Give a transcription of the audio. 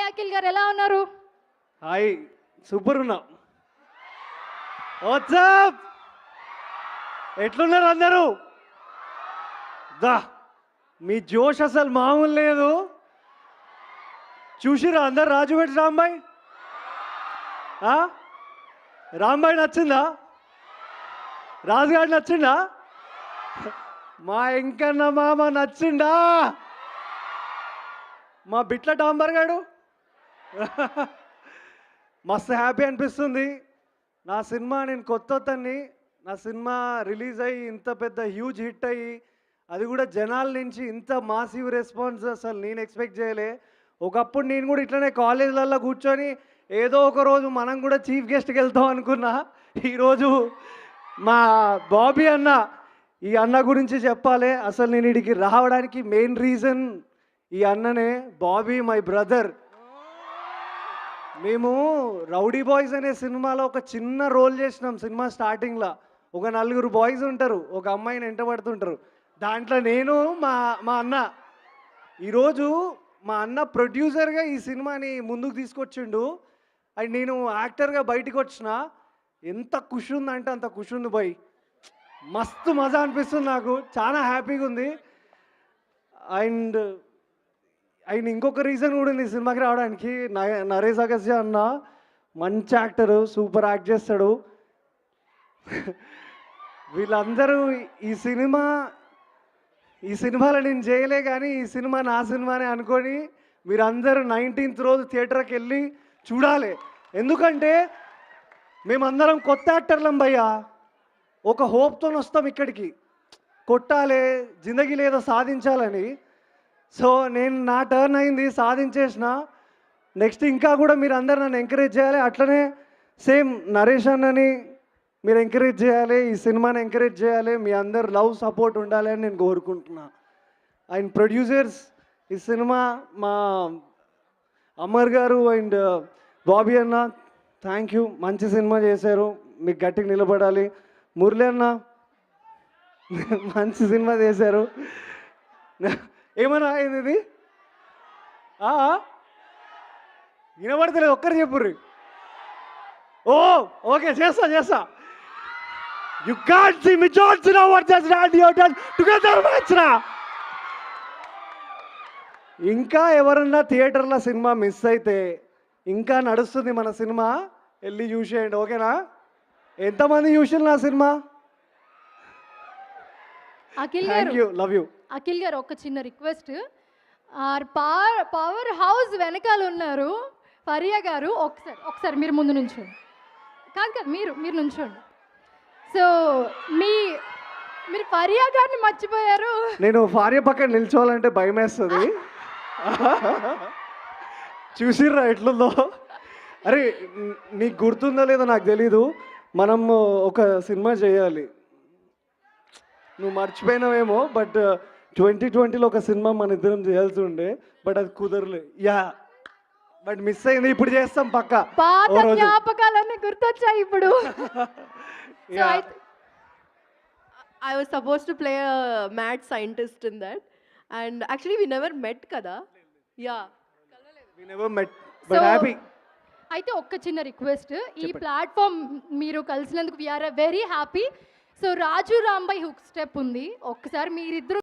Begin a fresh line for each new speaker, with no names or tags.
అఖిల్ గారు ఎలా ఉన్నారు?
హాయ్, సూపర్ ఉన్నా. వాట్సాప్, ఎట్లున్నారు అందరూ? దా, మీ జోష్ అసలు మామూలు లేదు. చూసిరా అందరు రాజువేటి రాంబాయ్? రాంబాయ్ నచ్చిందా? రాజుగాడు నచ్చిందా? మా ఇంకన్న మామ నచ్చిందా? మా బిట్ల డాంబర్ గాడు మస్తు హ్యాపీ అనిపిస్తుంది. నా సినిమా, నేను కొత్తని, నా సినిమా రిలీజ్ అయ్యి ఇంత పెద్ద హ్యూజ్ హిట్ అయ్యి అది కూడా జనాల నుంచి ఇంత మాసివ్ రెస్పాన్స్ అసలు నేను ఎక్స్పెక్ట్ చేయలే. ఒకప్పుడు నేను కూడా ఇట్లనే కాలేజీలలో కూర్చొని ఏదో ఒక రోజు మనం కూడా చీఫ్ గెస్ట్కి వెళ్తాం అనుకున్నా. ఈరోజు మా బాబీ అన్న, ఈ అన్న గురించి చెప్పాలి. అసలు నేను ఇడికి రావడానికి మెయిన్ రీజన్ ఈ అన్ననే. Bobby my brother. మేము రౌడీ బాయ్స్ అనే సినిమాలో ఒక చిన్న రోల్ చేసినాం. సినిమా స్టార్టింగ్లో ఒక 4 బాయ్స్ ఉంటారు, ఒక అమ్మాయిని వెంటబడుతుంటారు. దాంట్లో నేను మా మా అన్న. ఈరోజు మా అన్న ప్రొడ్యూసర్గా ఈ సినిమాని ముందుకు తీసుకొచ్చిండు. అండ్ నేను యాక్టర్గా బయటికి వచ్చిన. ఎంత ఖుషి ఉందంటే అంత ఖుషి ఉంది బాయ్. మస్తు మజా అనిపిస్తుంది నాకు, చాలా హ్యాపీగా ఉంది. అండ్ ఇంకొక రీజన్ కూడా ఉంది ఈ సినిమాకి రావడానికి. నరేష్ అగస్త్య అన్న మంచి యాక్టరు, సూపర్ యాక్ట్ చేస్తాడు. వీళ్ళందరూ ఈ సినిమాలో నేను చేయలే, కానీ ఈ సినిమా నా సినిమానే అనుకొని మీరందరూ 19th రోజు థియేటర్కి వెళ్ళి చూడాలి. ఎందుకంటే మేమందరం కొత్త యాక్టర్లం భయ్యా. ఒక హోప్తో వస్తాం ఇక్కడికి, కొట్టాలి, జిందగీలో ఏదో సాధించాలని. సో నేను నా టర్న్ అయింది, సాధించేసిన. నెక్స్ట్ ఇంకా కూడా మీరు అందరు నన్ను ఎంకరేజ్ చేయాలి. అట్లనే సేమ్ నరేష్ అన్నని మీరు ఎంకరేజ్ చేయాలి, ఈ సినిమాని ఎంకరేజ్ చేయాలి. మీ అందరు లవ్ సపోర్ట్ ఉండాలి అని నేను కోరుకుంటున్నా. అండ్ ప్రొడ్యూసర్స్, ఈ సినిమా మా అమర్ గారు అండ్ బాబీ అన్న, థ్యాంక్ యూ. మంచి సినిమా చేశారు, మీకు గట్టిగా నిలబడాలి. మురళి అన్న మంచి సినిమా చేశారు. ఏమన్నా అయింది ఇది? వినబడతలేదు, ఒక్కరు చెప్పుర్రి. ఓ ఓకే, చేస్తా. You can't see me, Johnson, what just radio done together matchra. ఇంకా ఎవరన్నా థియేటర్లో సినిమా మిస్ అయితే ఇంకా నడుస్తుంది మన సినిమా, వెళ్ళి చూసేయండి, ఓకేనా? ఎంతమంది చూసిన నా cinema?
Akhil
thank you, love you.
Akhil గారు ఒక చిన్న రిక్వెస్ట్. పవర్ హౌస్ వెనకాల ఉన్నారు ఫరియా గారు, ఒకసారి మీరు ముందు నుంచోండి. కాదు మీరు నుంచోండి. సో మీరు ఫరియా గారిని మర్చిపోయారు.
నేను ఫార్య పక్కన నిల్చోవాలంటే భయం వేస్తుంది. చూసిర్రా ఎట్లుందో? అరే నీకు గుర్తుందో లేదో నాకు తెలీదు, మనం ఒక సినిమా చేయాలి. నువ్వు మర్చిపోయినావేమో, బట్ 2020లో ఒక సినిమా మన ఇద్దరం చేయాల్సి ఉండే, బట్ అది కుదరలే. బట్ మిస్ అయింది. ఇప్పుడు చేస్తాం పక్కా.
పాత జ్ఞాపకాలన్నీ గుర్తొచ్చాయి ఇప్పుడు.
I was supposed to play a mad scientist in that, and actually we never met kada. Yeah,
we never met, but happy.
అయితే ఒక్క చిన్న రిక్వెస్ట్, ఈ ప్లాట్ఫామ్ మీరు కలిసినందుకు వీఆర్ వెరీ హ్యాపీ. సో రాజు రాంబాయ్ హుక్ స్టెప్ ఉంది, ఒక్కసారి మీరిద్దరు